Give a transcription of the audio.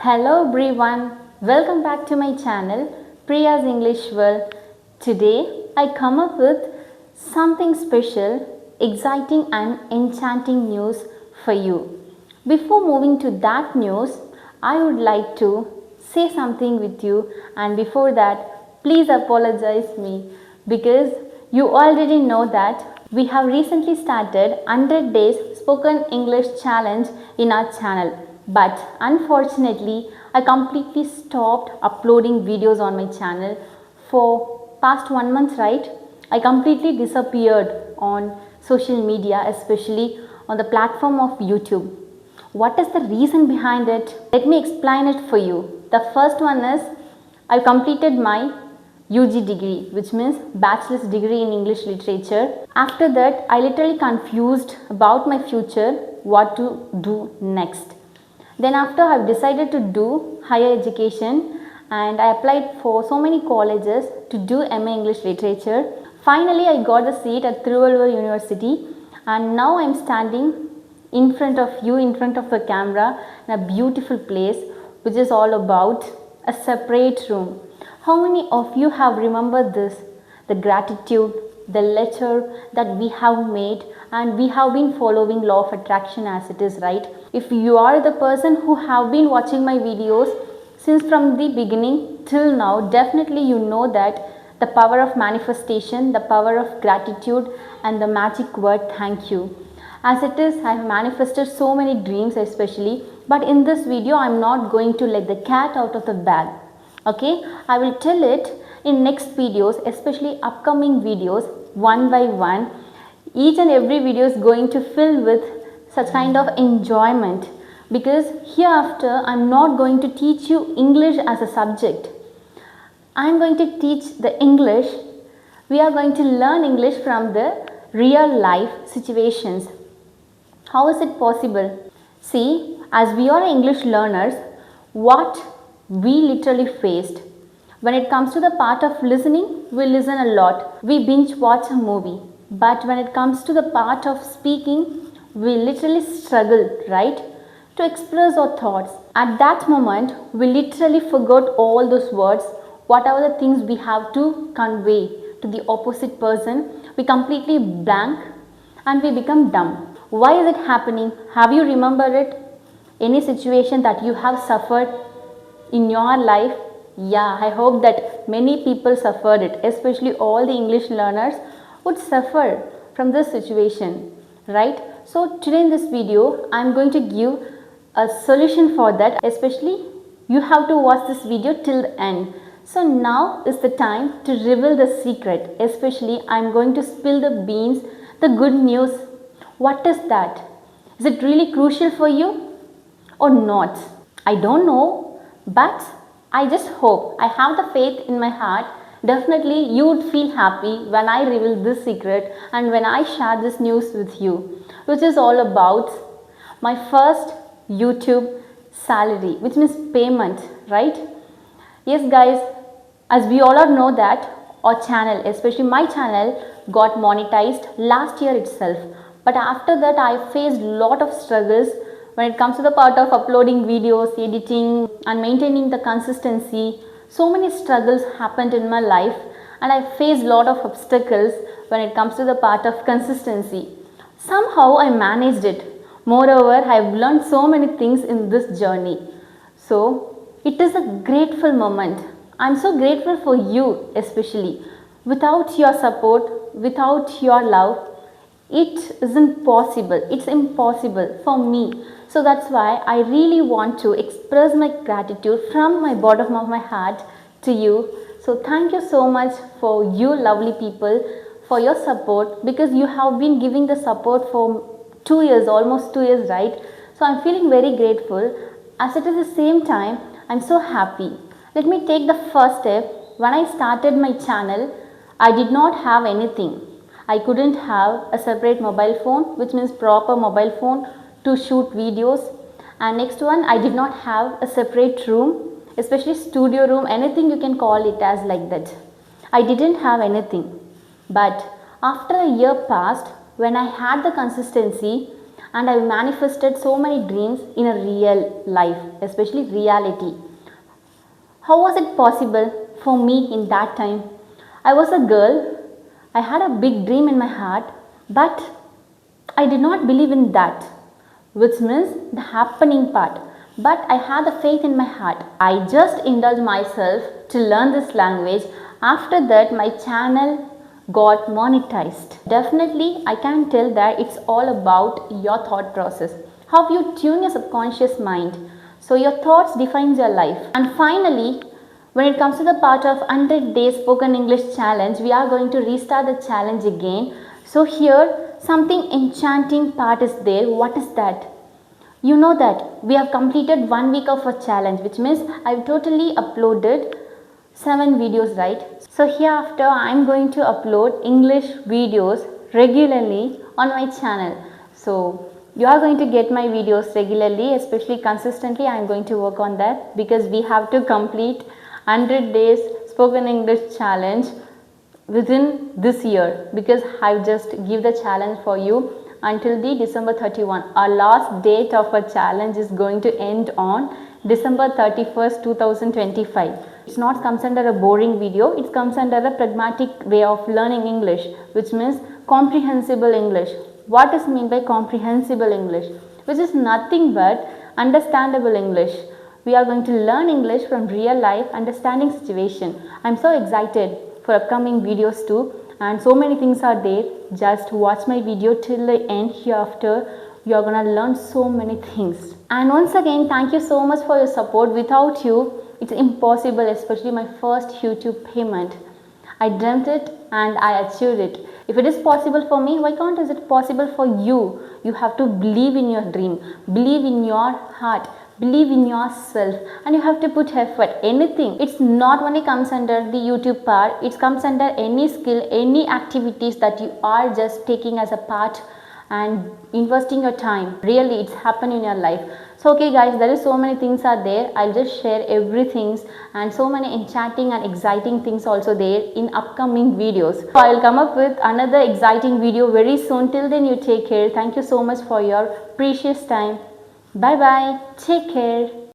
Hello everyone, welcome back to my channel Priya's English World. Today I come up with something special, exciting and enchanting news for you. Before moving to that news, I would like to say something with you, and before that please apologize me because you already know that we have recently started 100 days spoken English challenge in our channel. But unfortunately, I completely stopped uploading videos on my channel for past 1 month, right? I completely disappeared on social media, especially on the platform of YouTube. What is the reason behind it? Let me explain it for you. The first one is I completed my UG degree, which means bachelor's degree in English literature. After that, I literally confused about my future, what to do next. Then after I've decided to do higher education and I applied for so many colleges to do MA English Literature. Finally, I got the seat at Thiruvallur University and now I'm standing in front of you, in front of the camera in a beautiful place which is all about a separate room. How many of you have remembered this? The gratitude, the letter that we have made, and we have been following law of attraction as it is, right? If you are the person who have been watching my videos since from the beginning till now, definitely you know that the power of manifestation, the power of gratitude and the magic word thank you. As it is, I have manifested so many dreams especially, but in this video I am not going to let the cat out of the bag. Okay, I will tell it in next videos, especially upcoming videos, one by one. Each and every video is going to fill with such kind of enjoyment, because hereafter I am not going to teach you English as a subject. I am going to teach the English. We are going to learn English from the real life situations. How is it possible? See, as we are English learners, what we literally faced. When it comes to the part of listening, we listen a lot. We binge watch a movie. But when it comes to the part of speaking, we literally struggle, right? To express our thoughts. At that moment, we literally forgot all those words, whatever the things we have to convey to the opposite person. We completely blank and we become dumb. Why is it happening? Have you remembered it? Any situation that you have suffered in your life? Yeah, I hope that many people suffered it, especially all the English learners would suffer from this situation, right? So today in this video, I am going to give a solution for that, especially you have to watch this video till the end. So now is the time to reveal the secret, especially I am going to spill the beans, the good news. What is that? Is it really crucial for you or not? I don't know, but I just hope, I have the faith in my heart. Definitely you would feel happy when I reveal this secret and when I share this news with you, which is all about my first YouTube salary, which means payment, right? Yes guys, as we all know that our channel, especially my channel, got monetized last year itself. But after that I faced lot of struggles when it comes to the part of uploading videos, editing and maintaining the consistency. So many struggles happened in my life and I faced lot of obstacles when it comes to the part of consistency. Somehow I managed it. Moreover, I have learned so many things in this journey. So it is a grateful moment. I am so grateful for you especially. Without your support, without your love, it isn't possible. It's impossible for me. So that's why I really want to express my gratitude from my bottom of my heart to you. So thank you so much for you lovely people for your support, because you have been giving the support for 2 years, almost 2 years, right? So I'm feeling very grateful. As it is the same time, I'm so happy. Let me take the first step. When I started my channel, I did not have anything. I couldn't have a separate mobile phone, which means proper mobile phone to shoot videos. And next one, I did not have a separate room, especially studio room, anything you can call it as like that. I didn't have anything. But after a year passed, when I had the consistency, and I manifested so many dreams in a real life, especially reality. How was it possible for me in that time? I was a girl, I had a big dream in my heart, but I did not believe in that, which means the happening part. But I had the faith in my heart. I just indulged myself to learn this language. After that, my channel got monetized. Definitely, I can tell that it's all about your thought process. How you tune your subconscious mind. So your thoughts defines your life. And finally, when it comes to the part of 100 days spoken English challenge, we are going to restart the challenge again. So here, something enchanting part is there. What is that? You know that we have completed 1 week of a challenge, which means I've totally uploaded 7 videos, right? So hereafter I am going to upload English videos regularly on my channel. So you are going to get my videos regularly, especially consistently. I am going to work on that because we have to complete 100 days spoken English challenge within this year, because I've just give the challenge for you until the December 31. Our last date of a challenge is going to end on December 31st, 2025. It's not comes under a boring video, it comes under a pragmatic way of learning English, which means comprehensible English. What is meant by comprehensible English? Which is nothing but understandable English. We are going to learn English from real life understanding situation. I'm so excited for upcoming videos too, and so many things are there. Just watch my video till the end. Hereafter you are gonna learn so many things. And once again, thank you so much for your support. Without you, it's impossible, especially my first YouTube payment. I dreamt it and I achieved it. If it is possible for me, why can't is it possible for you? You have to believe in your dream, believe in your heart, believe in yourself, and you have to put effort. Anything, it's not only comes under the YouTube part, it comes under any skill, any activities that you are just taking as a part and investing your time. Really, it's happened in your life. So okay guys, there is so many things are there. I'll just share everything, and so many enchanting and exciting things also there in upcoming videos. So I'll come up with another exciting video very soon. Till then, you take care. Thank you so much for your precious time. Bye bye. Take care.